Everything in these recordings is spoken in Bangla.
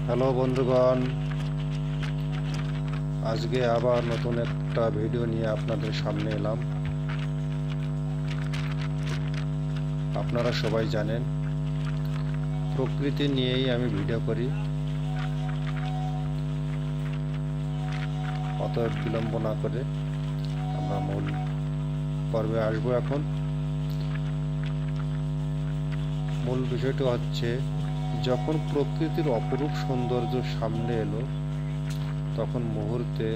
হ্যালো বন্ধুগণ, আজকে আবার নতুন একটা ভিডিও নিয়ে আপনাদের সামনে এলাম। আপনারা সবাই জানেন প্রকৃতি নিয়েই আমি ভিডিও করি, অতএব বিলম্ব না করে আমরা মূল পর্বে আসবো। এখন মূল বিষয়টা হচ্ছে, যখন প্রকৃতির অপরূপ সৌন্দর্য সামনে এলো তখন মুহূর্তে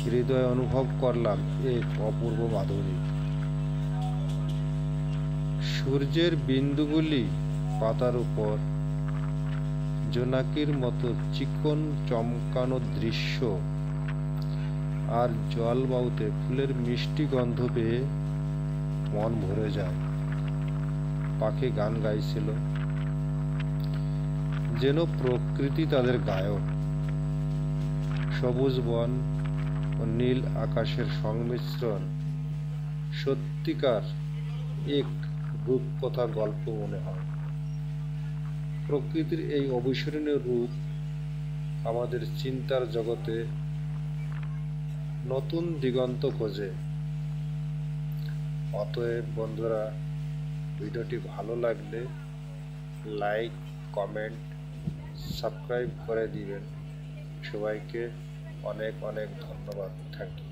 হৃদয়ে অনুভব করলাম এক অপূর্ব মাধুরী। সূর্যের বিন্দুগুলি পাতার উপর জোনাকির মতো চিকন চমকানো দৃশ্য, আর জলবায়ুতে ফুলের মিষ্টি গন্ধ পেয়ে মন ভরে যায়। পাখি গান গাইছিল, যেন প্রকৃতি তাদের গায়ক। সবুজ বন ও নীল আকাশের সংমিশ্রণ সত্যিকার এক রূপকথা গল্প মনে হয়। প্রকৃতির এই অবিস্মরণীয় রূপ আমাদের চিন্তার জগতে নতুন দিগন্ত খোঁজে। অতএব বন্ধুরা, ভিডিওটি ভালো লাগলে লাইক, কমেন্ট, সাবস্ক্রাইব করে দিবেন। সবাইকে অনেক অনেক ধন্যবাদ। Thank you.